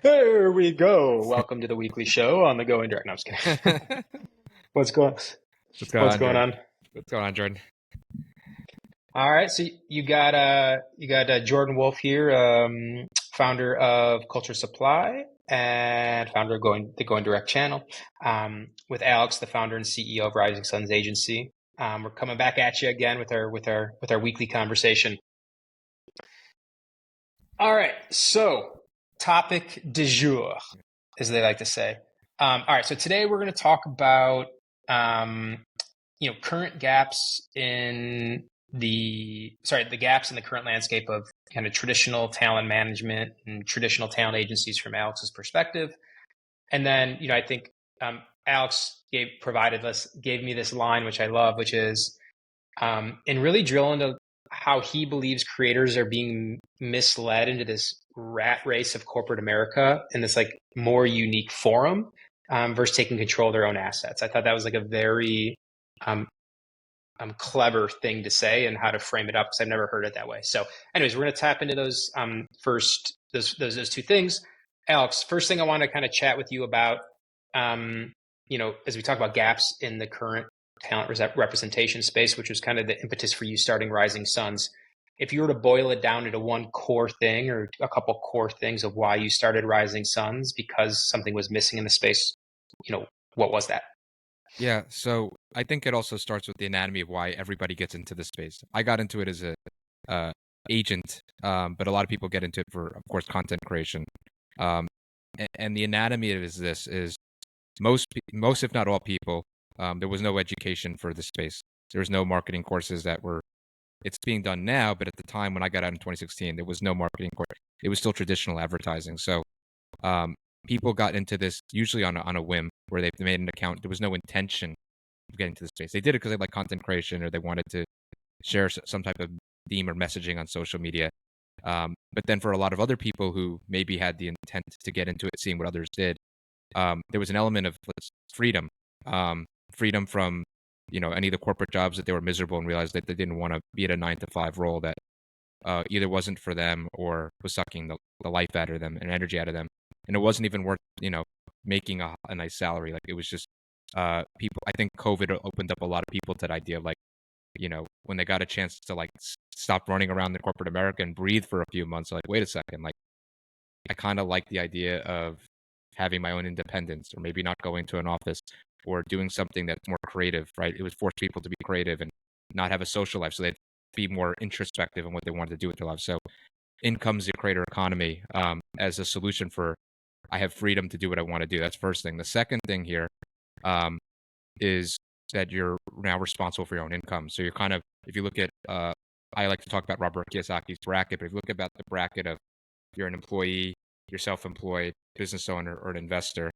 There we go. Welcome to the weekly show on the Going Direct. No, I'm just kidding. What's What's going going What's on, going Jordan? on? What's going on, Jordan? All right, so you got Jordan Wolf here, founder of Culture Supply and founder of the Going Direct channel, with Alex, the founder and CEO of Rising Suns Agency. We're coming back at you again with our weekly conversation. All right, so topic du jour, as they like to say. All right, so today we're going to talk about um, current gaps in the gaps in the current landscape of kind of traditional talent management and traditional talent agencies from Alex's perspective. And then, I think Alex gave me this line, which I love, which is, and really drill into how he believes creators are being misled into this rat race of corporate America in this like more unique forum, versus taking control of their own assets. I thought that was like a very um, clever thing to say and how to frame it up because I've never heard it that way. So, anyways, we're going to tap into those first those two things. Alex, first thing I want to kind of chat with you about, as we talk about gaps in the current talent representation space, which was kind of the impetus for you starting Rising Suns. If you were to boil it down into one core thing or a couple core things of why you started Rising Suns because something was missing in the space, what was that? Yeah, so I think it also starts with the anatomy of why everybody gets into this space. I got into it as a uh, agent, but a lot of people get into it for, of course, content creation. Um, and the anatomy of this is most, if not all people, there was no education for this space. There was no marketing courses that were. It's being done now, but at the time when I got out in 2016, there was no marketing course. It was still traditional advertising. So um, people got into this usually on a whim where they made an account. There was no intention of getting to the space. They did it because they like content creation or they wanted to share some type of theme or messaging on social media. But then for a lot of other people who maybe had the intent to get into it, seeing what others did, there was an element of freedom, freedom from any of the corporate jobs that they were miserable and realized that they didn't want to be at a 9 to 5 role that either wasn't for them or was sucking the life out of them and energy out of them, and it wasn't even worth making a nice salary. Like it was just people. I think COVID opened up a lot of people to the idea of like when they got a chance to like stop running around the corporate America and breathe for a few months. Like wait a second, like I kind of like the idea of having my own independence or maybe not going to an office or doing something that's more creative, right? It would force people to be creative and not have a social life so they'd be more introspective in what they wanted to do with their lives. So in comes the creator economy as a solution for I have freedom to do what I want to do. That's first thing. The second thing here um, is that you're now responsible for your own income. So you're kind of, if you look at, I like to talk about Robert Kiyosaki's bracket, but if you look about the bracket of you're an employee, you're self-employed, business owner, or an investor,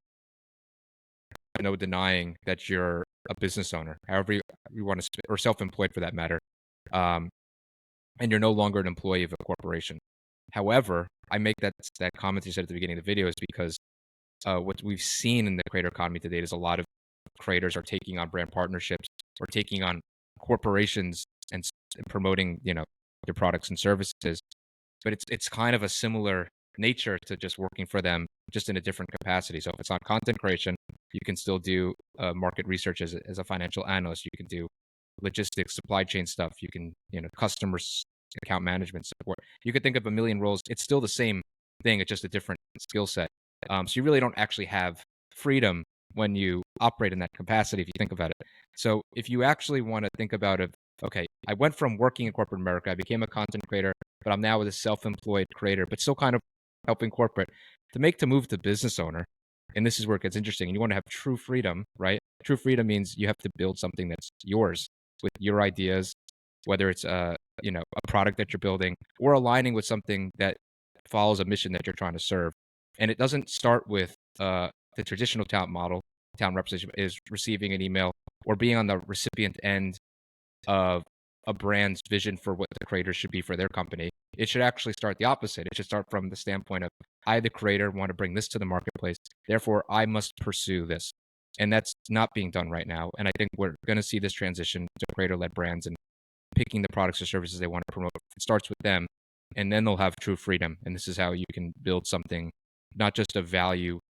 no denying that you're a business owner, however you want to, or self-employed for that matter, um, and you're no longer an employee of a corporation. However, I make that comment you said at the beginning of the video is because what we've seen in the creator economy to date is a lot of creators are taking on brand partnerships or taking on corporations and promoting their products and services, but it's kind of a similar nature to just working for them, just in a different capacity. So if it's not content creation, you can still do market research as a financial analyst. You can do logistics, supply chain stuff. You can, customers, account management support. You could think of a million roles. It's still the same thing. It's just a different skill set. So you really don't actually have freedom when you operate in that capacity, if you think about it. So if you actually want to think about it, okay, I went from working in corporate America, I became a content creator, but I'm now with a self-employed creator, but still kind of helping corporate to move to business owner. And this is where it gets interesting. And you want to have true freedom, right? True freedom means you have to build something that's yours with your ideas, whether it's a product that you're building or aligning with something that follows a mission that you're trying to serve. And it doesn't start with the traditional talent model. Talent representation is receiving an email or being on the recipient end of a brand's vision for what the creator should be for their company. It should actually start the opposite. It should start from the standpoint of I, the creator, want to bring this to the marketplace. Therefore, I must pursue this. And that's not being done right now. And I think we're going to see this transition to creator led brands and picking the products or services they want to promote. It starts with them, and then they'll have true freedom. And this is how you can build something not just of value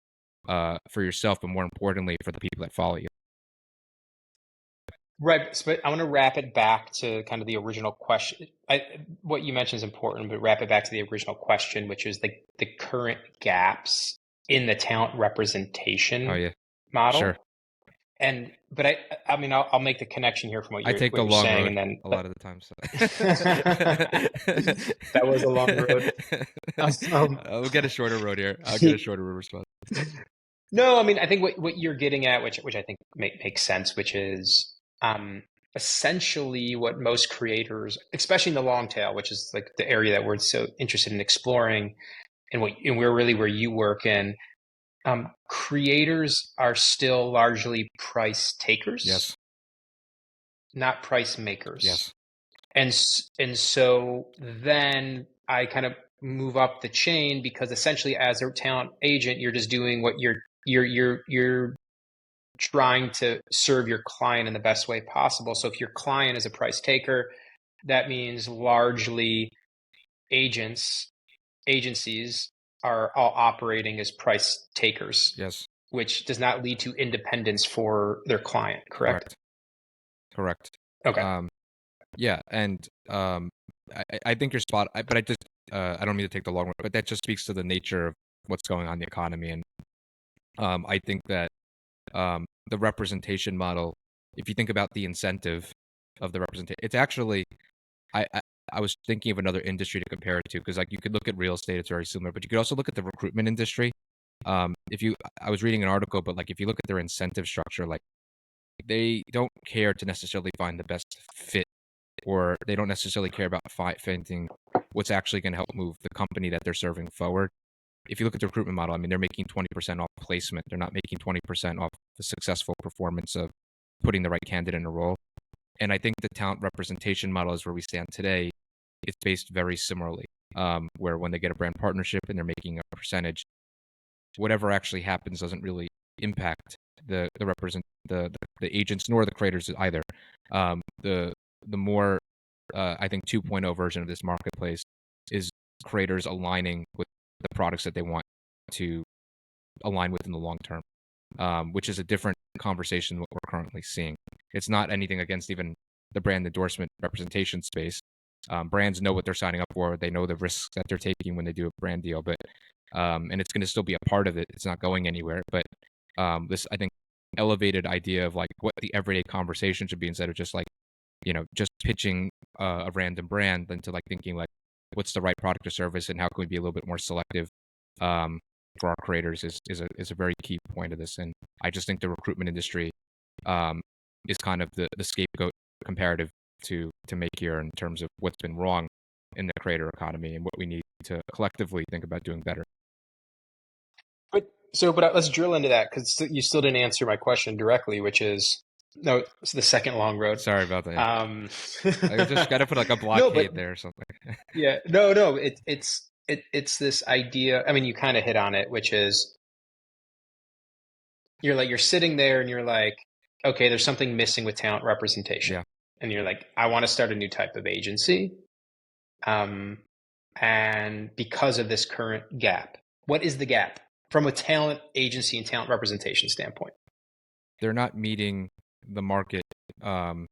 for yourself, but more importantly for the people that follow you. Right, but I want to wrap it back to kind of the original question. What you mentioned is important, but wrap it back to the original question, which is the current gaps in the talent Oh representation yeah, sure. model. But I mean, I'll make the connection here from I take what the you're long saying, road and then a lot of the time. So that was a long road. I'll get a shorter road here. I'll get a shorter response. No, I mean, I think what you're getting at, which I think makes sense, which is essentially what most creators, especially in the long tail, which is like the area that we're so interested in exploring, and we're really where you work in. Creators are still largely price takers, Yes. not price makers. Yes. And so then I kind of move up the chain because essentially as a talent agent, you're just doing what you're trying to serve your client in the best way possible. So if your client is a price taker, that means largely agencies are all operating as price takers, Yes. which does not lead to independence for their client, correct? Correct. Okay. Yeah, and I think you're spot. But I don't mean to take the long road, but that just speaks to the nature of what's going on in the economy, and I think that the representation model, if you think about the incentive of the representation, it's actually I, I I was thinking of another industry to compare it to because like you could look at real estate, it's very similar, but you could also look at the recruitment industry. If you, I was reading an article, but like if you look at their incentive structure, like they don't care to necessarily find the best fit, or they don't necessarily care about finding what's actually going to help move the company that they're serving forward. If you look at the recruitment model, I mean, they're making 20% off placement. They're not making 20% off the successful performance of putting the right candidate in a role. And I think the talent representation model is where we stand today. It's based very similarly, where when they get a brand partnership and they're making a percentage, whatever actually happens doesn't really impact the agents nor the creators either. The more I think 2.0 version of this marketplace is creators aligning with the products that they want to align with in the long term, which is a different conversation than what we're currently seeing. It's not anything against even the brand endorsement representation space. Brands know what they're signing up for. They know the risks that they're taking when they do a brand deal, but and it's going to still be a part of it. It's not going anywhere. But this, I think, elevated idea of like what the everyday conversation should be instead of just like, just pitching a random brand, into like thinking like, what's the right product or service, and how can we be a little bit more selective for our creators is a very key point of this. And I just think the recruitment industry is kind of the scapegoat comparative to make here in terms of what's been wrong in the creator economy and what we need to collectively think about doing better. But let's drill into that because you still didn't answer my question directly, which is no, it's the second long road. Sorry about that. I just got to put like a blockade there or something. Yeah, no, it's this idea. I mean, you kind of hit on it, which is you're sitting there and you're like, okay, there's something missing with talent representation, and you're like, I want to start a new type of agency, and because of this current gap, what is the gap from a talent agency and talent representation standpoint? They're not meeting the market, or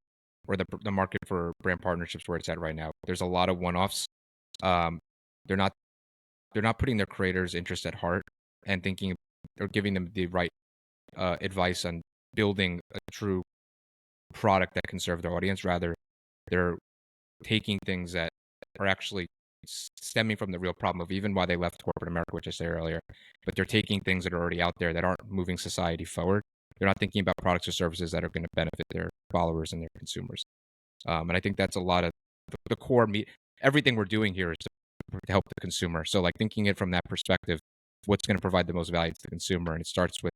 the market for brand partnerships where it's at right now. There's a lot of one-offs. They're not putting their creators' interest at heart and thinking or giving them the right advice on building a true product that can serve their audience. Rather, they're taking things that are actually stemming from the real problem of even why they left corporate America, which I said earlier. But they're taking things that are already out there that aren't moving society forward. They're not thinking about products or services that are going to benefit their followers and their consumers. And I think that's a lot of the core everything we're doing here is to help the consumer. So like thinking it from that perspective, what's going to provide the most value to the consumer? And it starts with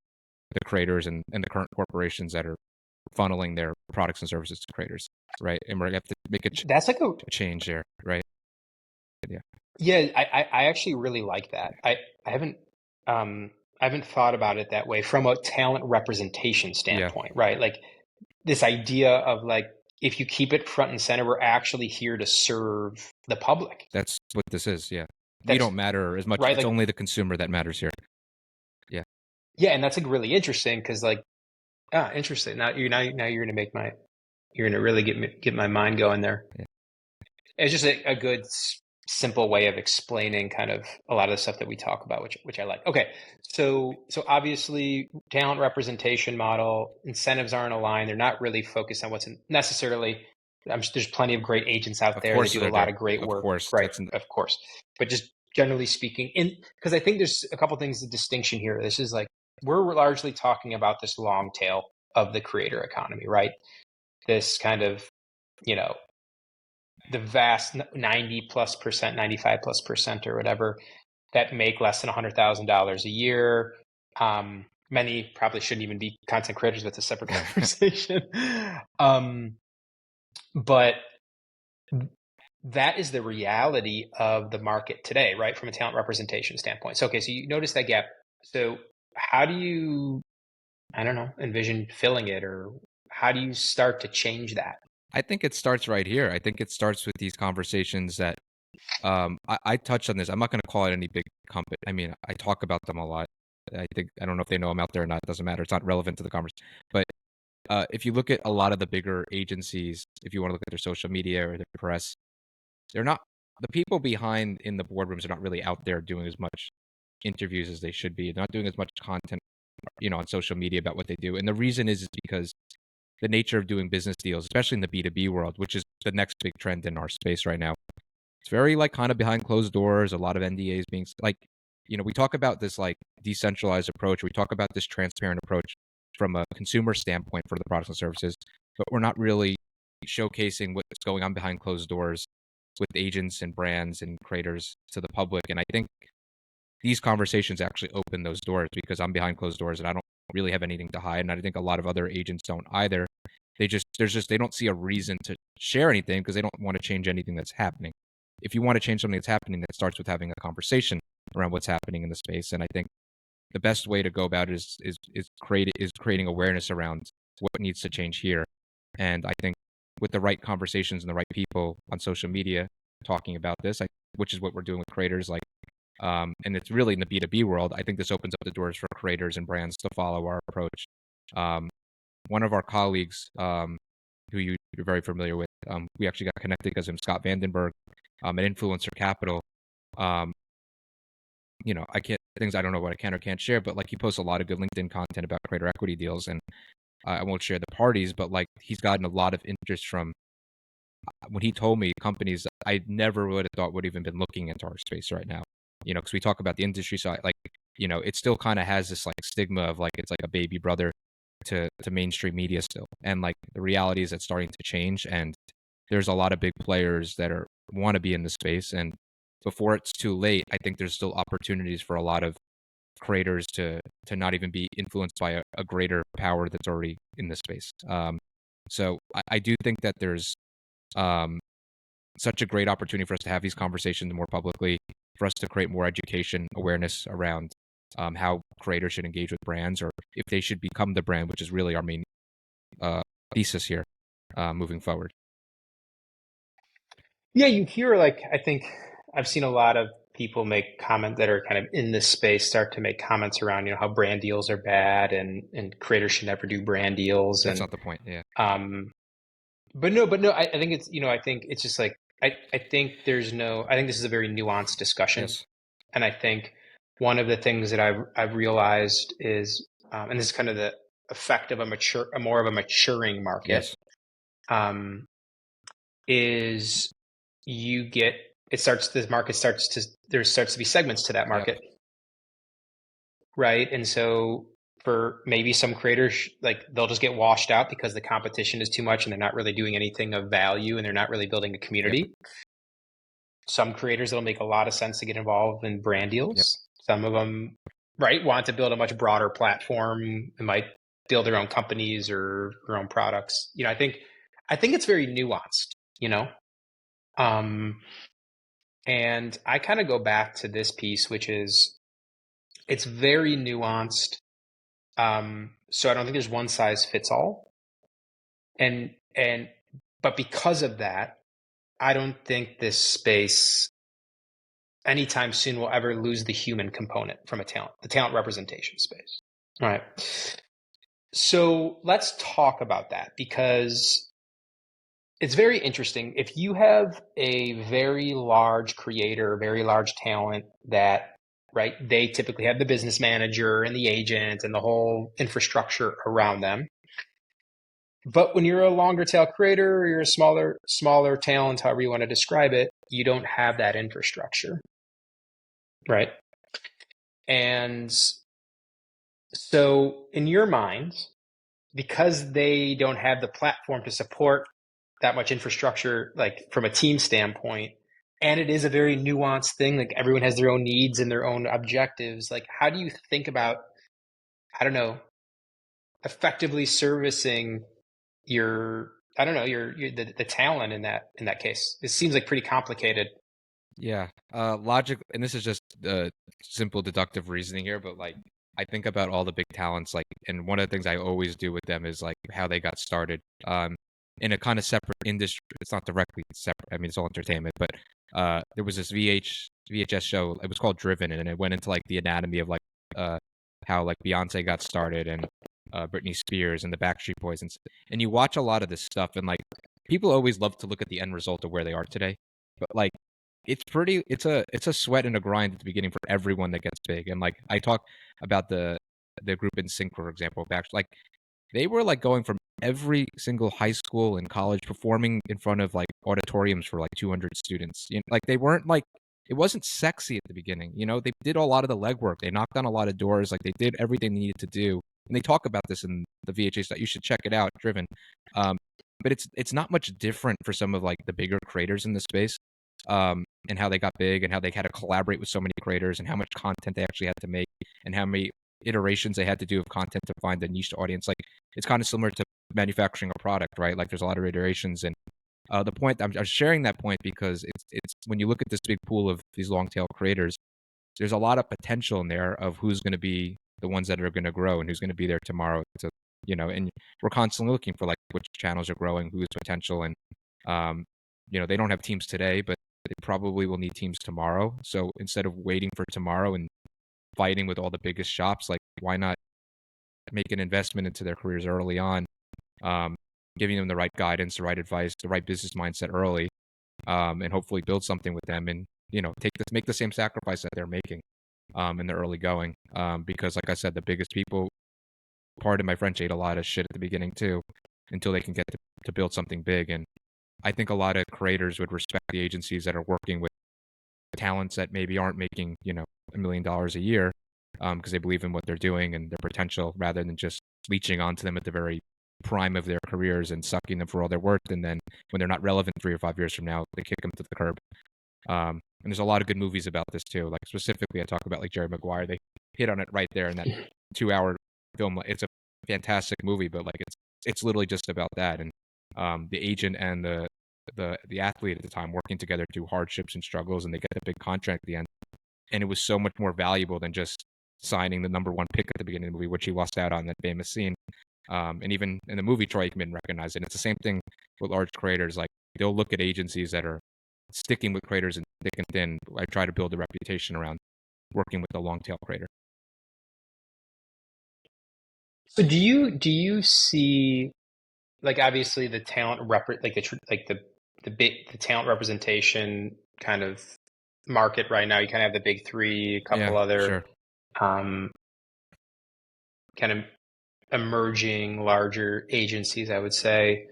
the creators and the current corporations that are funneling their products and services to creators, right? And we're going to have to make that's like a change there, right? Yeah, I actually really like that. I haven't thought about it that way from a talent representation standpoint, right? Like this idea of like, if you keep it front and center, we're actually here to serve the public. That's what this is. Yeah. We don't matter as much. Right? It's only the consumer that matters here. Yeah, and that's like really interesting because like interesting. Now you're gonna make my you're gonna really get my mind going there. Yeah. It's just a good simple way of explaining kind of a lot of the stuff that we talk about, which I like. Okay, so obviously talent representation model incentives aren't aligned. They're not really focused on what's necessarily. There's plenty of great agents out Of there that course do a they're lot there. of great Of work, course, right? that's Of course, but just generally speaking, in because I think there's a couple things the distinction here. This is like we're largely talking about this long tail of the creator economy, right? This kind of you know the vast 90+%, 95+% or whatever that make less than $100,000 a year. Many probably shouldn't even be content creators. That's a separate conversation. But that is the reality of the market today, right? From a talent representation standpoint. So, okay, so you notice that gap. So how do you, I don't know, envision filling it, or how do you start to change that? I think it starts right here. I think it starts with these conversations that I touched on this. I'm not going to call it any big company. I mean, I talk about them a lot. I don't know if they know I'm out there or not. It doesn't matter. It's not relevant to the conversation. But if you look at a lot of the bigger agencies, if you want to look at their social media or their press, they're not the people behind in the boardrooms are not really out there doing as much interviews as they should be. They're not doing as much content, on social media about what they do. And the reason is because the nature of doing business deals, especially in the B2B world, which is the next big trend in our space right now. It's very like kind of behind closed doors, a lot of NDAs being like, we talk about this like decentralized approach. We talk about this transparent approach from a consumer standpoint for the products and services, but we're not really showcasing what's going on behind closed doors with agents and brands and creators to the public. And I think these conversations actually open those doors because I'm behind closed doors and I don't really have anything to hide. And I think a lot of other agents don't either. They don't see a reason to share anything because they don't want to change anything that's happening. If you want to change something that's happening, that starts with having a conversation around what's happening in the space. And I think the best way to go about it is creating awareness around what needs to change here. And I think with the right conversations and the right people on social media talking about this, which is what we're doing with creators, like, and it's really in the B2B world. I think this opens up the doors for creators and brands to follow our approach. One of our colleagues, who you're very familiar with, we actually got connected because of him, Scott Vandenberg, at Influencer Capital. I can't things I don't know what I can or can't share, but like he posts a lot of good LinkedIn content about creator equity deals, and I won't share the parties, but like he's gotten a lot of interest from when he told me companies that I never would have thought would even been looking into our space right now. Because we talk about the industry side, like it still kind of has this like stigma of like it's like a baby brother to mainstream media still, and like the reality is it's starting to change, and there's a lot of big players that want to be in the space, and before it's too late, I think there's still opportunities for a lot of creators to not even be influenced by a greater power that's already in the space. So I do think that there's such a great opportunity for us to have these conversations more publicly, for us to create more education awareness around how creators should engage with brands, or if they should become the brand, which is really our main thesis here moving forward. Yeah, you hear like I think I've seen a lot of people make comment that are kind of in this space start to make comments around how brand deals are bad and creators should never do brand deals. That's And not the point. Yeah. but no, I think it's I think it's just like I think I think this is a very nuanced discussion. Yes. And I think one of the things that I've realized is and this is kind of the effect of a more of a maturing market. Yes. Is there starts to be segments to that market. Yep. Right. And so for maybe some creators, like they'll just get washed out because the competition is too much and they're not really doing anything of value and they're not really building a community. Yep. Some creators, it'll make a lot of sense to get involved in brand deals. Yep. Some of them, right, want to build a much broader platform and might build their own companies or their own products. I think it's very nuanced, and I kind of go back to this piece, which is it's very nuanced. So I don't think there's one size fits all. But because of that, I don't think this space anytime soon will ever lose the human component from the talent representation space. All right. So let's talk about that because it's very interesting. If you have a very large creator, very large talent that, right, they typically have the business manager and the agent and the whole infrastructure around them. But when you're a longer tail creator or you're a smaller talent, however you want to describe it, you don't have that infrastructure, right? And so in your mind, because they don't have the platform to support that much infrastructure, like from a team standpoint, and it is a very nuanced thing, like everyone has their own needs and their own objectives. Like, how do you think about, I don't know, effectively servicing your, I don't know, your the talent in that case? It seems like pretty complicated. Yeah. Logic, and this is just simple deductive reasoning here, but like I think about all the big talents, like, and one of the things I always do with them is like how they got started. In a kind of separate industry. It's not directly separate. I mean, it's all entertainment, but there was this VHS show. It was called Driven, and it went into like the anatomy of like uh how like Beyonce got started and Britney Spears and the Backstreet Boys, and you watch a lot of this stuff, and like people always love to look at the end result of where they are today, but like it's a sweat and a grind at the beginning for everyone that gets big. And like I talk about the group NSYNC, for example, back like they were like going from every single high school and college performing in front of like auditoriums for like 200 students. You know, like they weren't like it wasn't sexy at the beginning. You know, they did a lot of the legwork. They knocked on a lot of doors. Like they did everything they needed to do. And they talk about this in the VHS that you should check it out, Driven. Um, but it's not much different for some of like the bigger creators in the space, and how they got big and how they had to collaborate with so many creators and how much content they actually had to make and how many iterations they had to do of content to find a niche audience. Like it's kind of similar to manufacturing a product, right? Like there's a lot of iterations. And the point I'm sharing that point because it's when you look at this big pool of these long tail creators, there's a lot of potential in there of who's going to be the ones that are going to grow and who's going to be there tomorrow. To and we're constantly looking for like which channels are growing, who's potential, and um, they don't have teams today, but they probably will need teams tomorrow. So instead of waiting for tomorrow and fighting with all the biggest shops, like why not make an investment into their careers early on, um, giving them the right guidance, the right advice, the right business mindset early, and hopefully build something with them and make the same sacrifice that they're making in the early going. Because like I said, the biggest people, pardon my French, ate a lot of shit at the beginning too, until they can get to build something big. And I think a lot of creators would respect the agencies that are working with talents that maybe aren't making $1 million a year, because they believe in what they're doing and their potential, rather than just leeching onto them at the very prime of their careers and sucking them for all their worth. And then when they're not relevant 3 or 5 years from now, they kick them to the curb. And there's a lot of good movies about this too. Like specifically, I talk about like Jerry Maguire. They hit on it right there in that 2 hour film. It's a fantastic movie, but like it's literally just about that. And the agent and the athlete at the time working together through hardships and struggles, and they get the big contract at the end. And it was so much more valuable than just signing the number one pick at the beginning of the movie, which he lost out on that famous scene. And even in the movie, Troy Aikman recognized it. And it's the same thing with large creators. Like they'll look at agencies that are sticking with creators and thick and thin. I try to build a reputation around working with a long tail creator. So do you see, like, obviously the talent like the talent representation kind of market right now, you kind of have the big three, a Yeah, couple other sure. um, kind of emerging larger agencies, I would say.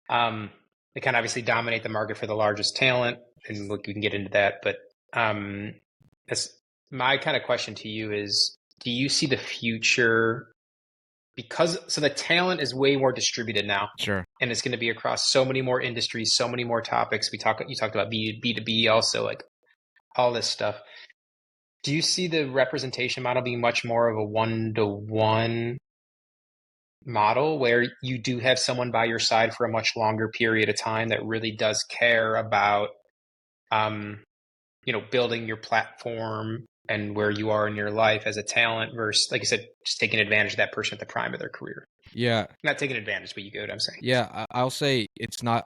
They kind of obviously dominate the market for the largest talent, and we can get into that. But um, that's my kind of question to you is: do you see the future? Because so the talent is way more distributed now, Sure. and it's going to be across so many more industries, so many more topics. You talked about B2B also, like all this stuff. Do you see the representation model being much more of a one-to-one model where you do have someone by your side for a much longer period of time that really does care about um, building your platform and where you are in your life as a talent versus, like I said, just taking advantage of that person at the prime of their career? Yeah. Not taking advantage, but you get what I'm saying. Yeah. I'll say it's not.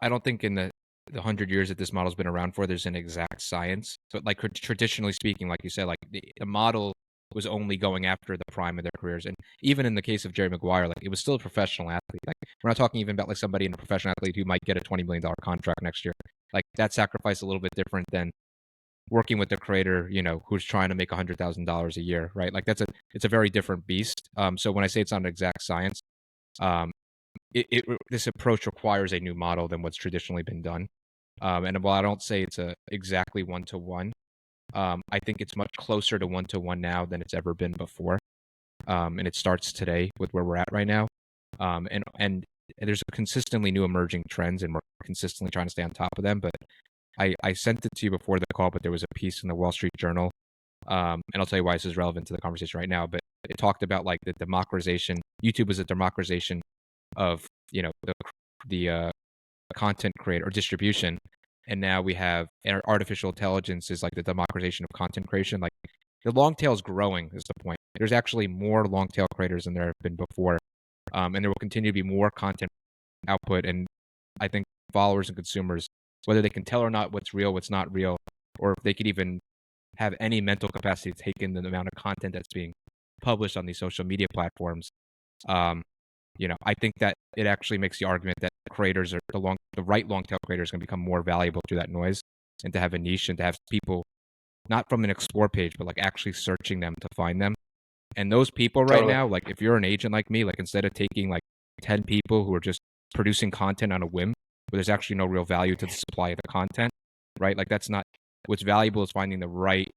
I don't think in the 100 years that this model's been around for, there's an exact science. But like traditionally speaking, like you said, like the model was only going after the prime of their careers. And even in the case of Jerry Maguire, like it was still a professional athlete. Like we're not talking even about like somebody in a professional athlete who might get a $20 million contract next year. Like that sacrifice a little bit different than working with the creator, who's trying to make $100,000 a year, right? Like it's a very different beast. So when I say it's not an exact science, um, this approach requires a new model than what's traditionally been done. And while I don't say it's exactly one-to-one, I think it's much closer to one-to-one now than it's ever been before. And it starts today with where we're at right now. And there's consistently new emerging trends, and we're consistently trying to stay on top of them. But I sent it to you before the call, but there was a piece in the Wall Street Journal, and I'll tell you why this is relevant to the conversation right now. But it talked about like the democratization. YouTube was a democratization of the content creator or distribution, and now we have artificial intelligence is like the democratization of content creation. Like the long tail is growing is the point. There's actually more long tail creators than there have been before, and there will continue to be more content output. And I think followers and consumers, whether they can tell or not what's real, what's not real, or if they could even have any mental capacity to take in the amount of content that's being published on these social media platforms, I think that it actually makes the argument that creators are the right long tail creators going to become more valuable through that noise, and to have a niche and to have people not from an explore page, but like actually searching them to find them. And those people right now, like if you're an agent like me, like instead of taking like 10 people who are just producing content on a whim, where there's actually no real value to the supply of the content, right? Like that's not what's valuable is finding the right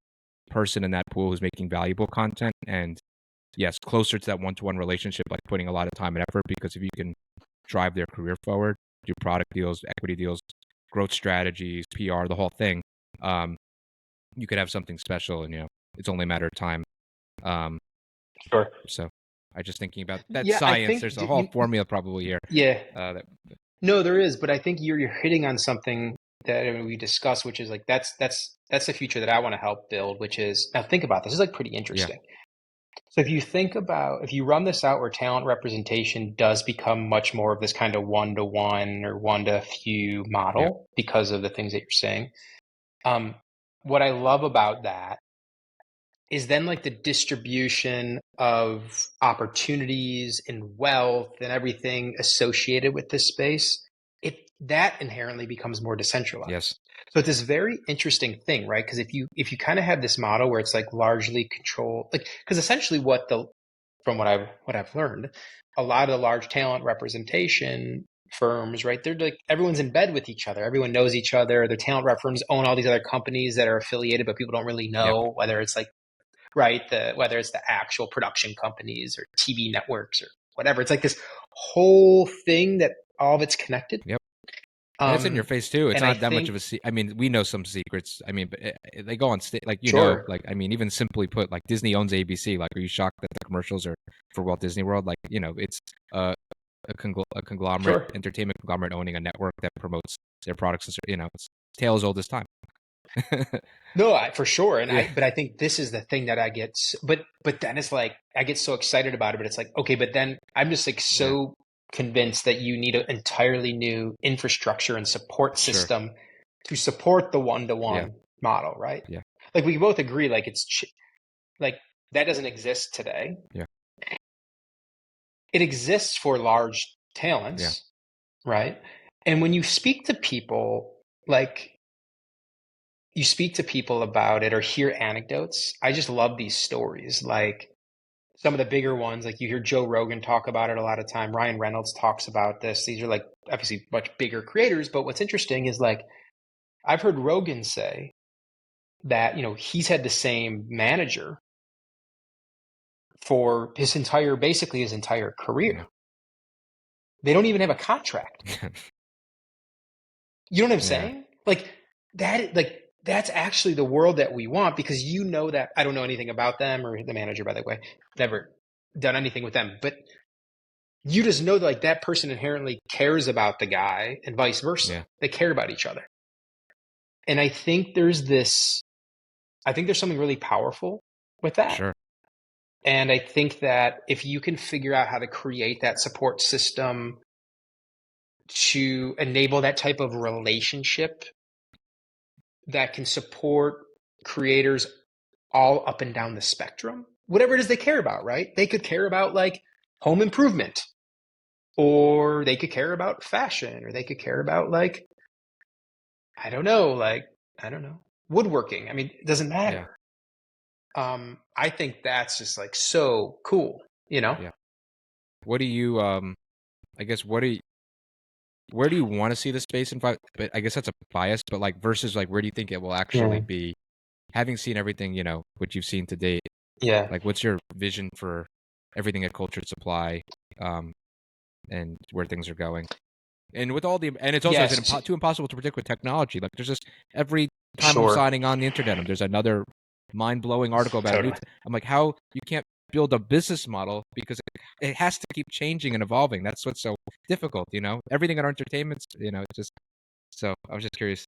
person in that pool who's making valuable content. And yes, closer to that one-to-one relationship, like putting a lot of time and effort, because if you can drive their career forward, do product deals, equity deals, growth strategies, PR, the whole thing, you could have something special, and it's only a matter of time. Sure. So I just thinking about that science. There's a whole formula probably here. Yeah. No, there is, but I think you're hitting on something that we discussed, which is like that's the future that I want to help build. Which is, now think about this. This is like pretty interesting. Yeah. So if you run this out where talent representation does become much more of this kind of one-to-one or one-to-few model because of the things that you're saying, what I love about that is then like the distribution of opportunities and wealth and everything associated with this space, that inherently becomes more decentralized. Yes. So it's this very interesting thing, right? Because if you kind of have this model where it's like largely controlled, like because essentially from what I've learned, a lot of the large talent representation firms, right? They're like everyone's in bed with each other. Everyone knows each other. The talent rep firms own all these other companies that are affiliated, but people don't really know whether it's like whether it's the actual production companies or TV networks or whatever. It's like this whole thing that all of it's connected. Yep. That's in your face too. It's not that much of a secret. I mean, we know some secrets. I mean, but they go on stage, like like I mean, even simply put, like Disney owns ABC. Like, are you shocked that the commercials are for Walt Disney World? Like, it's a conglomerate, entertainment conglomerate owning a network that promotes their products. It's tale as old as time. No, for sure. And but I think this is the thing that I get. But then it's like I get so excited about it. But it's like, okay, but then I'm just like so convinced that you need an entirely new infrastructure and support system to support the one-to-one model, right? Yeah. Like we both agree, like like that doesn't exist today. Yeah. It exists for large talents, right? And when you speak to people, like you speak to people about it or hear anecdotes, I just love these stories. Like some of the bigger ones, like you hear Joe Rogan talk about it a lot of time. Ryan Reynolds talks about this. These are like obviously much bigger creators, but what's interesting is like I've heard Rogan say that, he's had the same manager for his entire career. Yeah. They don't even have a contract. You know what I'm saying? Like that, that's actually the world that we want, because that I don't know anything about them or the manager, by the way, never done anything with them, but you just know that like that person inherently cares about the guy and vice versa. Yeah. They care about each other. And I think there's something really powerful with that. Sure. And I think that if you can figure out how to create that support system to enable that type of relationship that can support creators all up and down the spectrum, whatever it is they care about, right? They could care about like home improvement, or they could care about fashion, or they could care about like, I don't know, woodworking. I mean, it doesn't Yeah. matter. I think that's just like so cool, you know? Yeah. What do you I guess where do you want to see the space in five? But I guess that's a bias. But like versus like where do you think it will actually Yeah. be? Having seen everything, what you've seen to date, Yeah. like what's your vision for everything at Cultured Supply, and where things are going? And with all the and it's also Yes. too impossible to predict with technology. Like there's just every time I'm Sure. signing on the internet, there's another mind blowing article about a new. Totally. I'm like, how you can't build a business model because it has to keep changing and evolving. That's what's so difficult. Everything in our entertainment. It's just. So I was just curious.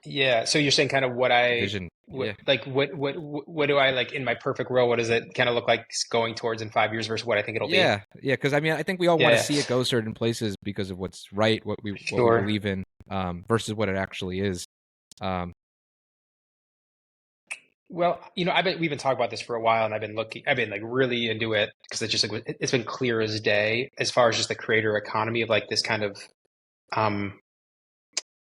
Yeah. So you're saying kind of Vision. Yeah. what do I like in my perfect world? What does it kind of look like going towards in 5 years versus what I think it'll be? Yeah, yeah, because I mean, I think we all want to Yeah. see it go certain places because of what's right, what we Sure. believe in, versus what it actually is. Um, Well, we've been talking about this for a while, and I've been like really into it because it's just like it's been clear as day as far as just the creator economy of like this kind of, um,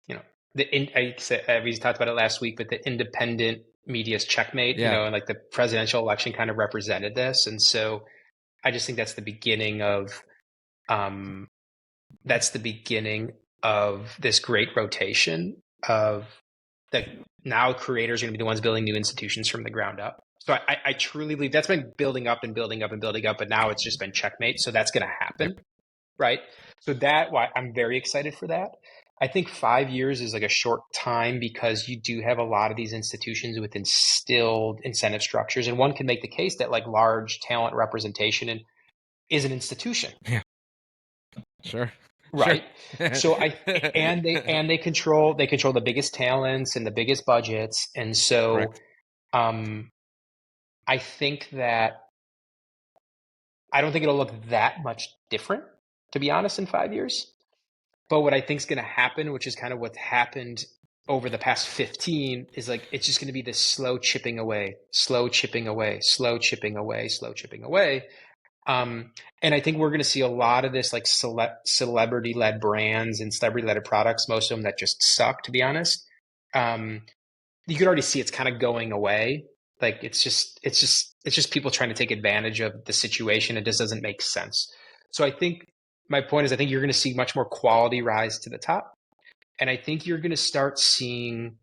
you know, we talked about it last week, but the independent media's checkmate, yeah, and like the presidential election kind of represented this, and so I just think um, that's the beginning of this great rotation of that now creators are going to be the ones building new institutions from the ground up. So I truly believe that's been building up and building up and building up, but now it's just been checkmate. So that's going to yep, happen, right? So that why I'm very excited for that. I think 5 years is like a short time because you do have a lot of these institutions with instilled incentive structures, and one can make the case that like large talent representation is an institution, yeah, sure, sure. right? So they control the biggest talents and the biggest budgets, and so Correct. um, I think that I don't think it'll look that much different, to be honest, in 5 years. But what I think is going to happen, which is kind of what's happened over the past 15, is like it's just going to be this slow chipping away, slow chipping away, slow chipping away, slow chipping away. And I think we're going to see a lot of this like celebrity-led brands and celebrity-led products, most of them that just suck, to be honest. Um, you could already see it's kind of going away. Like it's just people trying to take advantage of the situation. It just doesn't make sense. So I think my point is I think you're going to see much more quality rise to the top. And I think you're going to start seeing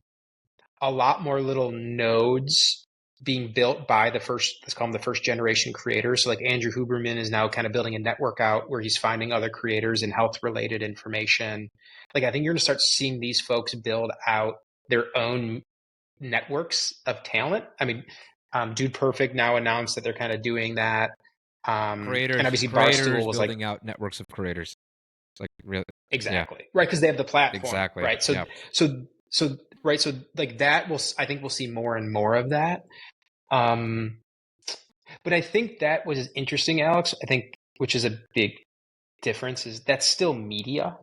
a lot more little nodes being built by let's call them the first generation creators. So like Andrew Huberman is now kind of building a network out where he's finding other creators and health related information. Like I think you're going to start seeing these folks build out their own networks of talent. I mean, Dude Perfect now announced that they're kind of doing that. And obviously Creators Barstool was like, building out networks of creators. It's like really, yeah, exactly, right, because they have the platform, exactly, right? yeah. So like that I think we'll see more and more of that. Um, but I think that was interesting, Alex. I think, which is a big difference, is that's still media.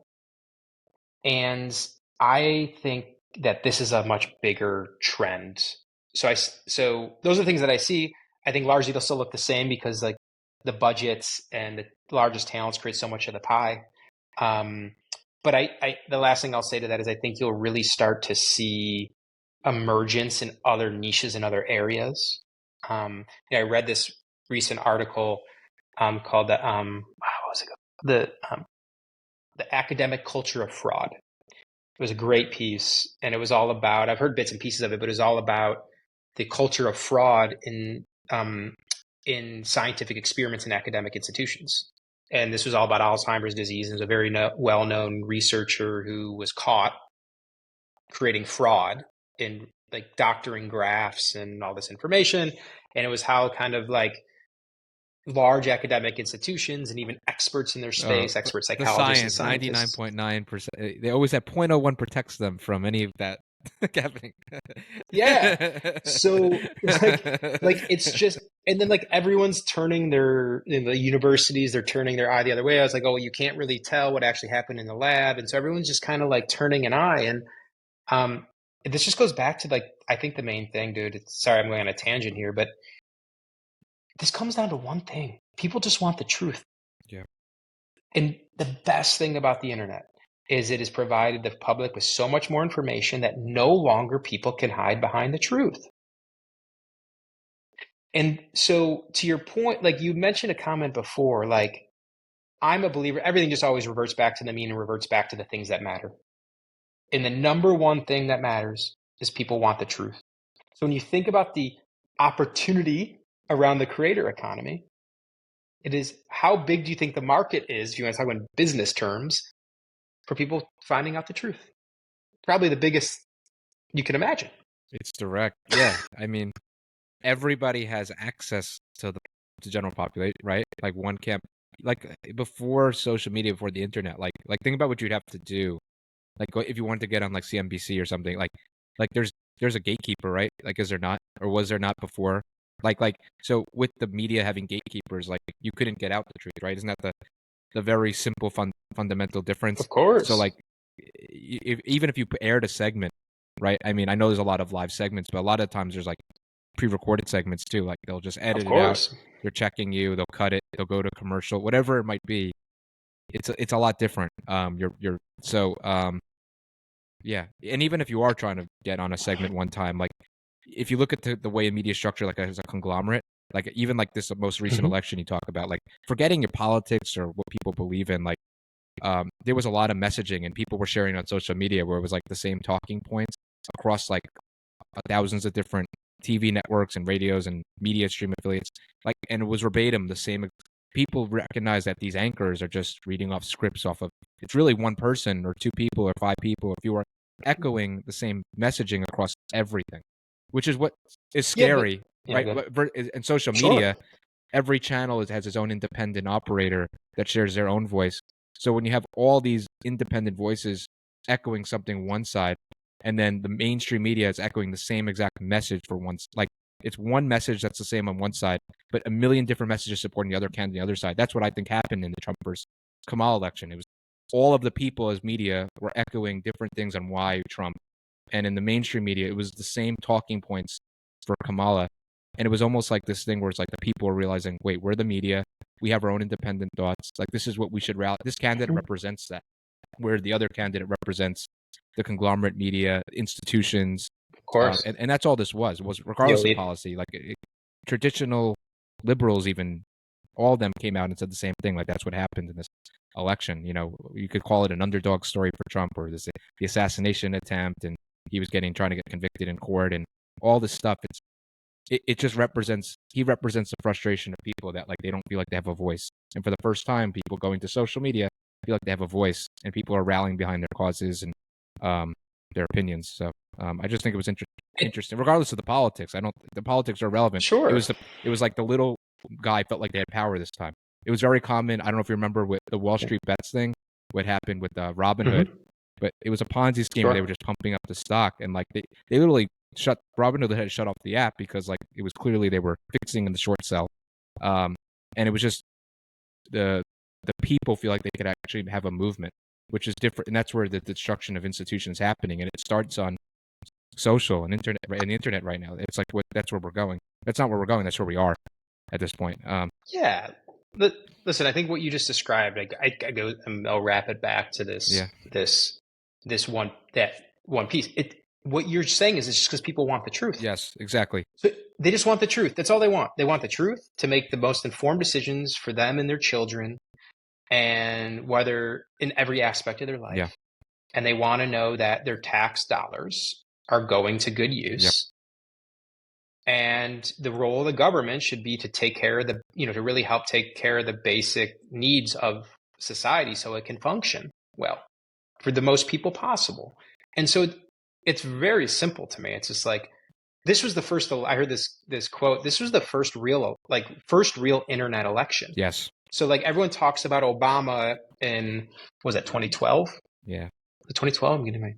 And I think that this is a much bigger trend. So those are the things that I see. I think largely they'll still look the same because like the budgets and the largest talents create so much of the pie. Um, but the last thing I'll say to that is I think you'll really start to see emergence in other niches and other areas. I read this recent article called what was it called? The academic culture of fraud. It was a great piece, and it was all about. I've heard bits and pieces of it, but it was all about the culture of fraud in scientific experiments in academic institutions. And this was all about Alzheimer's disease. And it was a very well-known researcher who was caught creating fraud in like doctoring graphs and all this information. And it was how kind of like large academic institutions and even experts in their space, expert The psychologists and science, scientists. 99.9%. They always have 0.01 protects them from any of that happening. Yeah. So like it's just, and then like everyone's turning in the universities, they're turning their eye the other way. I was like, oh, well, you can't really tell what actually happened in the lab. And so everyone's just kind of like turning an eye. And this just goes back to like, I think the main thing, dude, sorry, I'm going on a tangent here, but this comes down to one thing. People just want the truth. Yeah. And the best thing about the internet is it has provided the public with so much more information that no longer people can hide behind the truth. And so to your point, like you mentioned a comment before, like I'm a believer, everything just always reverts back to the mean and reverts back to the things that matter. And the number one thing that matters is people want the truth. So when you think about the opportunity around the creator economy, it is how big do you think the market is, if you want to talk about business terms, for people finding out the truth? Probably the biggest you can imagine. It's direct. Yeah. I mean, everybody has access to the general population, right? Like one can't, like before social media, before the internet, like think about what you'd have to do. Like if you wanted to get on like CNBC or something, like there's a gatekeeper, right? Like is there not, or was there not before? Like so with the media having gatekeepers, like you couldn't get out the truth, right? Isn't that the very simple fundamental difference? Of course. So like even if you aired a segment, right? I mean, I know there's a lot of live segments, but a lot of times there's like pre-recorded segments too. Like they'll just edit it out. They're checking you. They'll cut it. They'll go to commercial, whatever it might be. It's a lot different. Yeah. And even if you are trying to get on a segment one time, like if you look at the way a media structure, like as a conglomerate, like even like this most recent election you talk about, like forgetting your politics or what people believe in, like there was a lot of messaging and people were sharing on social media where it was like the same talking points across like thousands of different TV networks and radios and media stream affiliates, like, and it was verbatim the same. People recognize that these anchors are just reading off scripts off of, it's really one person or two people or five people or fewer echoing the same messaging across everything, which is what is scary, right? In social media, every channel has its own independent operator that shares their own voice. So when you have all these independent voices echoing something one side, and then the mainstream media is echoing the same exact message for once, like it's one message that's the same on one side, but a million different messages supporting the other candidate on the other side. That's what I think happened in the Trump versus Kamala election. It was all of the people as media were echoing different things on why Trump. And in the mainstream media, it was the same talking points for Kamala. And it was almost like this thing where it's like the people are realizing, wait, we're the media. We have our own independent thoughts. Like this is what we should rally. This candidate represents that, where the other candidate represents the conglomerate media institutions. Of course. And that's all this was regardless of policy. Like traditional liberals, even all of them came out and said the same thing. Like that's what happened in this election. You know, you could call it an underdog story for Trump, or the assassination attempt, and he was trying to get convicted in court, and all this stuff. It just represents, he represents the frustration of people that like they don't feel like they have a voice. And for the first time, people going to social media feel like they have a voice, and people are rallying behind their causes and their opinions. So I just think it was interesting, regardless of the politics. The politics are relevant. Sure. It was like the little guy felt like they had power this time. It was very common. I don't know if you remember with the Wall Street Bets thing, what happened with Robinhood, but it was a Ponzi scheme where they were just pumping up the stock, and like they literally Robinhood had to shut off the app because like it was clearly they were fixing in the short sell, and it was just the people feel like they could actually have a movement, which is different, and that's where the destruction of institutions is happening, and it starts on social and internet and the internet right now. It's like that's where we're going. That's not where we're going. That's where we are at this point. Yeah. Listen, I think what you just described, I'll wrap it back to this one piece. What you're saying is it's just because people want the truth. Yes, exactly. So they just want the truth. That's all they want. They want the truth to make the most informed decisions for them and their children, and whether in every aspect of their life. Yeah. And they want to know that their tax dollars are going to good use. Yep. And the role of the government should be to take care of to really help take care of the basic needs of society so it can function well for the most people possible. And so it's very simple to me. It's just like, this was the first, I heard this quote, this was the first real internet election. Yes. So like everyone talks about Obama in, was that 2012? Yeah. 2012, I'm getting my, is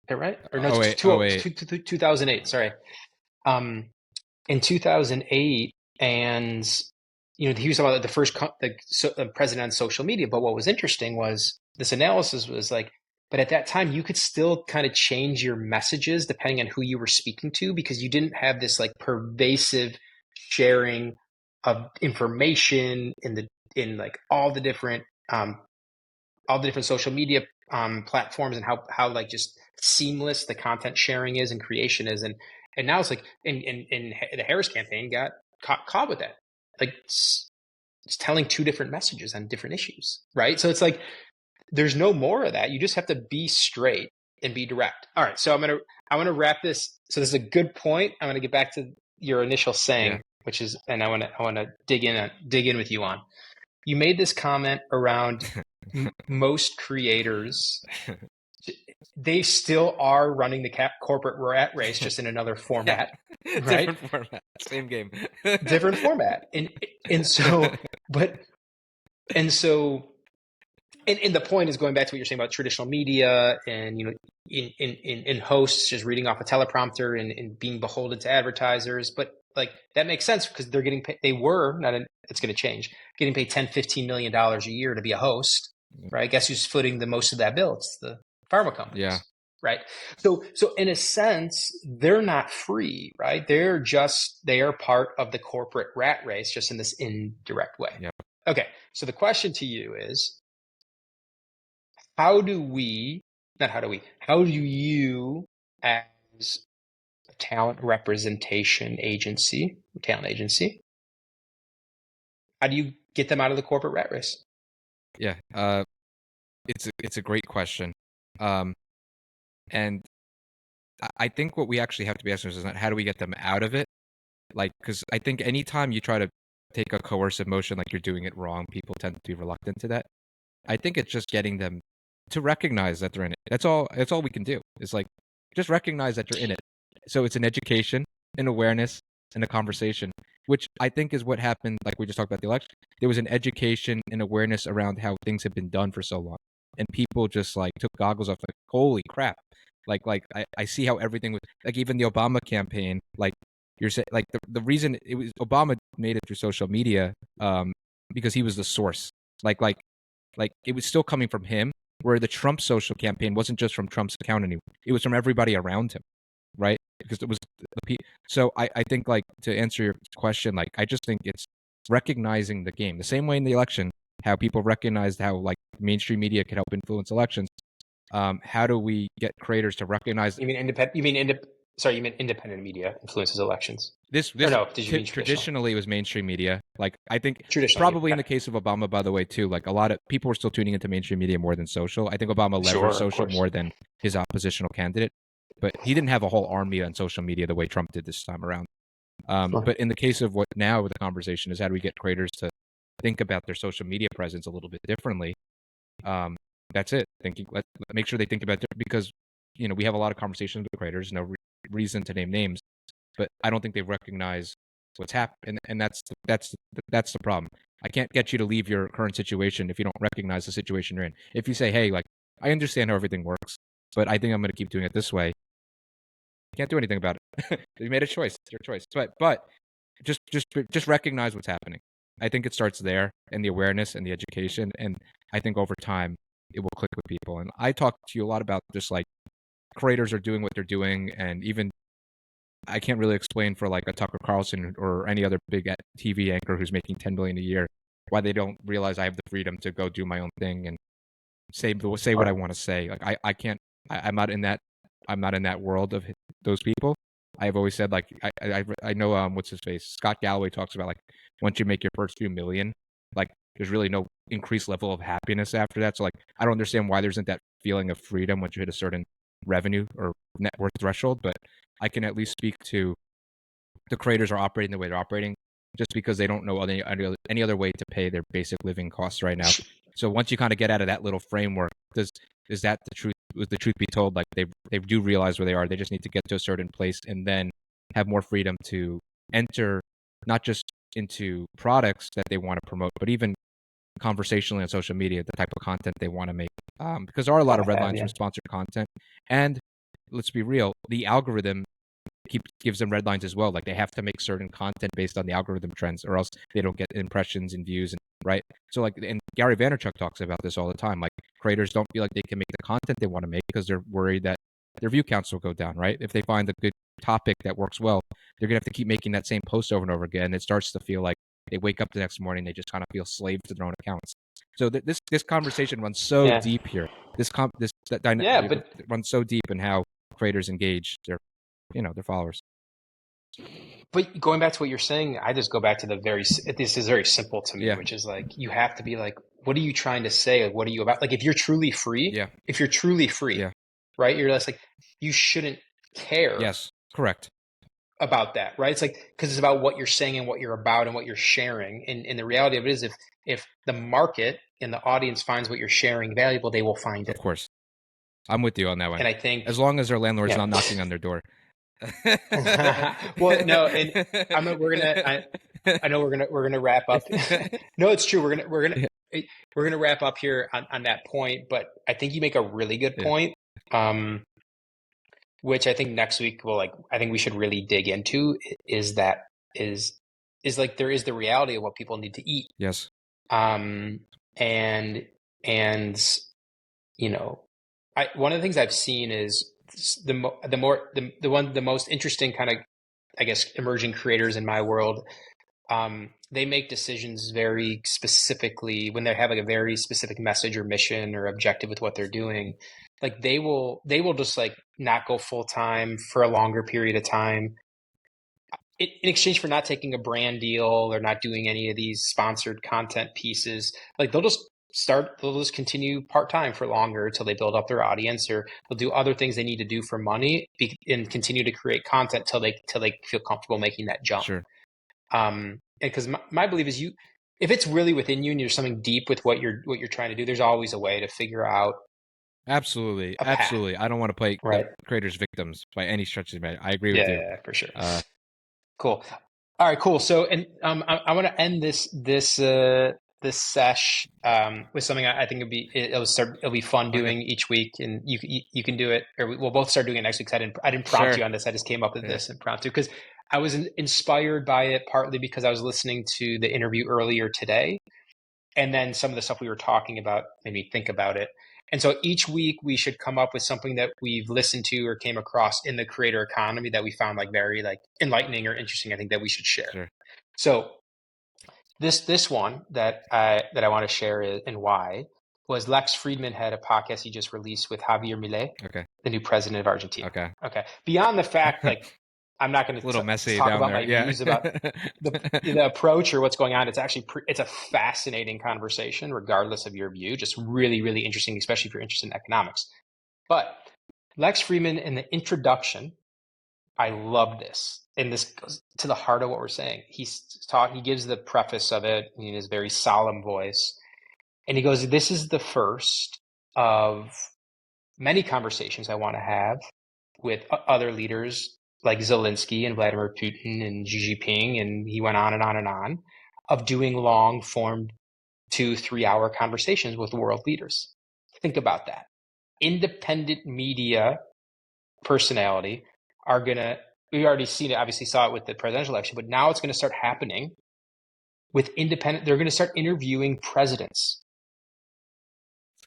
that right? Or no, 2008, sorry. In 2008, and he was about the first president on social media. But what was interesting was this analysis was like, but at that time you could still kind of change your messages depending on who you were speaking to, because you didn't have this like pervasive sharing information in like all the different social media platforms, and how like just seamless the content sharing is and creation is, and now it's like in the Harris campaign got caught with that, like it's telling two different messages on different issues, right? So it's like there's no more of that. You just have to be straight and be direct. All right, so I want to wrap this. So this is a good point. I'm going to get back to your initial saying, which is, and I want to dig in with you on. You made this comment around most creators. They still are running the corporate rat race, just in another format, right? Different format, same game, different format, and so the point is going back to what you're saying about traditional media, and in hosts just reading off a teleprompter and being beholden to advertisers, but like that makes sense because they're getting paid. It's going to change. Getting paid $10-15 million a year to be a host, right? Guess who's footing the most of that bill? It's the pharma companies. Yeah. Right. So in a sense, they're not free, right? They are part of the corporate rat race, just in this indirect way. Yep. Okay. So the question to you is, how do you, as a talent agency, how do you get them out of the corporate rat race? Yeah. It's a great question. And I think what we actually have to be asking is not how do we get them out of it? Like, because I think anytime you try to take a coercive motion like you're doing it wrong, people tend to be reluctant to that. I think it's just getting them to recognize that they're in it. That's all we can do. It's like, just recognize that you're in it. So it's an education, an awareness, and a conversation, which I think is what happened. Like we just talked about the election. There was an education and awareness around how things have been done for so long. And people just like took goggles off, like, holy crap. Like I see how everything was, like even the Obama campaign, like you're saying, like the reason it was Obama made it through social media, because he was the source. Like it was still coming from him, where the Trump social campaign wasn't just from Trump's account anymore. It was from everybody around him, right? Because it was so I think, like, to answer your question, like I just think it's recognizing the game. The same way in the election, how people recognized how like mainstream media could help influence elections. How do we get creators to recognize? You mean independent media influences elections? This no, did you mean traditionally it was mainstream media. Like I think probably in the case of Obama, by the way, too, like a lot of people were still tuning into mainstream media more than social. I think Obama leveraged social more than his oppositional candidate, but he didn't have a whole army on social media the way Trump did this time around. But in the case of what now the conversation is, how do we get creators to think about their social media presence a little bit differently? That's it. Make sure they think about it, because we have a lot of conversations with creators. No reason to name names, but I don't think they recognize what's happened, and that's the problem. I can't get you to leave your current situation if you don't recognize the situation you're in. If you say, "Hey, like I understand how everything works, but I think I'm going to keep doing it this way," you can't do anything about it. You made a choice. It's your choice. But just recognize what's happening. I think it starts there, and the awareness and the education, and I think over time it will click with people. And I talk to you a lot about just like creators are doing what they're doing, and even I can't really explain for like a Tucker Carlson or any other big TV anchor who's making $10 million a year why they don't realize I have the freedom to go do my own thing and say what I want to say. Like I can't. I'm not in that world of those people. I've always said, like, I know what's his face, Scott Galloway, talks about, like, once you make your first few million, like there's really no increased level of happiness after that. So like I don't understand why there isn't that feeling of freedom once you hit a certain revenue or net worth threshold. But I can at least speak to the creators are operating the way they're operating just because they don't know any other way to pay their basic living costs right now. So once you kind of get out of that little framework, is that the truth? With the truth be told, like they do realize where they are. They just need to get to a certain place and then have more freedom to enter not just into products that they want to promote, but even conversationally on social media, the type of content they want to make. Because there are a lot of red lines from sponsored content, and let's be real, the algorithm gives them red lines as well. Like they have to make certain content based on the algorithm trends, or else they don't get impressions and views. And right, so like, and Gary Vaynerchuk talks about this all the time. Like creators don't feel like they can make the content they want to make because they're worried that their view counts will go down. Right, if they find a good topic that works well, they're gonna have to keep making that same post over and over again. It starts to feel like they wake up the next morning, they just kind of feel slaves to their own accounts. So this conversation runs so deep here. This dynamic but runs so deep in how creators engage their followers. But going back to what you're saying, I just go back to this is very simple to me, Yeah. which is like, you have to be like, what are you trying to say? Like, what are you about? Like, if you're truly free, Yeah. right? You're just like, you shouldn't care. Yes, correct. About that, right? It's like, because it's about what you're saying and what you're about and what you're sharing. And the reality of it is, if the market and the audience finds what you're sharing valuable, they will find it. Of course. I'm with you on that one. And I think, as long as their landlord's not knocking on their door. Well, no, and I know we're gonna wrap up. No, it's true. We're gonna wrap up here on that point. But I think you make a really good point, which I think next week I think we should really dig into. Is like, there is the reality of what people need to eat. Yes. And one of the things I've seen is the most interesting kind of, I guess, emerging creators in my world. They make decisions very specifically when they have like a very specific message or mission or objective with what they're doing. Like, they will just like not go full time for a longer period of time in exchange for not taking a brand deal or not doing any of these sponsored content pieces. Like, they'll just continue part-time for longer until they build up their audience, or they'll do other things they need to do for money and continue to create content till they feel comfortable making that jump. Sure. Because my belief is, if it's really within you and there's something deep with what you're trying to do, there's always a way to figure out. Absolutely. I don't want to play creators victims by any stretch of it. I agree with you. Yeah, for sure. Cool. All right, cool. So, and I want to end this sesh with something I think it'll be fun doing each week, and you can do it, or we'll both start doing it next week. Because I didn't prompt you on this. I just came up with this impromptu because I was inspired by it, partly because I was listening to the interview earlier today, and then some of the stuff we were talking about made me think about it. And so each week we should come up with something that we've listened to or came across in the creator economy that we found like very like enlightening or interesting. I think that we should share. Sure. So this one that I want to share and why was Lex Friedman had a podcast he just released with Javier Milei, the new president of Argentina. Okay. Beyond the fact, like, I'm not going to talk about my views about the approach or what's going on. It's actually it's a fascinating conversation, regardless of your view. Just really, really interesting, especially if you're interested in economics. But Lex Friedman, in the introduction, I love this, and this goes to the heart of what we're saying. He gives the preface of it in his very solemn voice, and he goes, "This is the first of many conversations I want to have with other leaders like Zelensky and Vladimir Putin and Xi Jinping," and he went on and on and on, of doing long form 2-3 hour conversations with world leaders. Think about that. Independent media personality are we've already seen it, obviously saw it with the presidential election, but now it's going to start happening with they're going to start interviewing presidents.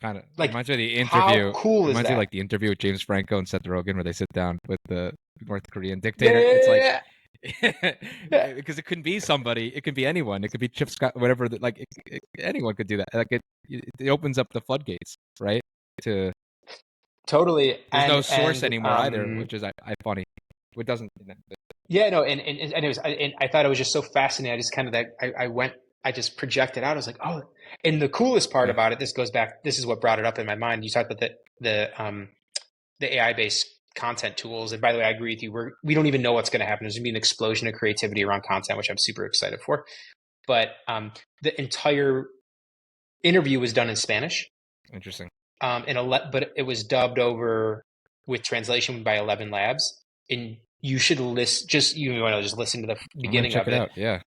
Kind of like, reminds me of the interview. How cool reminds is that? me like the interview with James Franco and Seth Rogen, where they sit down with the North Korean dictator. It's like because it couldn't be somebody, it could be anyone, it could be Chip Scott, whatever. Anyone could do that. Like it opens up the floodgates, right? To totally. There's no source anymore either, which is I funny. It doesn't. Yeah, no, and it was, and I thought it was just so fascinating. I just kind of I just projected out. I was like, oh, and the coolest part about it, this goes back. This is what brought it up in my mind. You talked about the AI based content tools, and by the way, I agree with you. We don't even know what's going to happen. There's going to be an explosion of creativity around content, which I'm super excited for. But the entire interview was done in Spanish. Interesting. But it was dubbed over with translation by 11 Labs, and you should listen. Just listen to the beginning of it. Out. Yeah.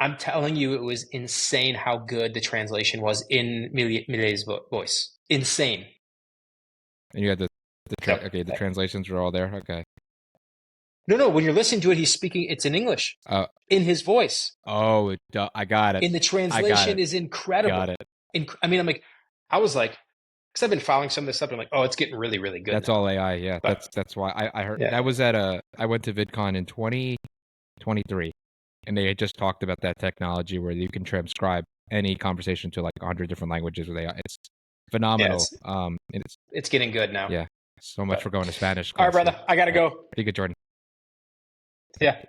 I'm telling you, it was insane how good the translation was in Milei's voice. Insane. And you had the translations were all there. Okay. No. When you're listening to it, he's speaking. It's in English. In his voice. Oh, I got it. And the translation is incredible. Got it. I was like, because I've been following some of this stuff. And I'm like, oh, it's getting really, really good. That's all AI. Yeah. But, that's why I heard. Yeah. That was I went to VidCon in 2023, and they had just talked about that technology where you can transcribe any conversation to like 100 different languages. It's phenomenal. It's getting good now. Yeah. So much for going to Spanish All right, class. brother. I got to go. Pretty good, Jordan. Yeah.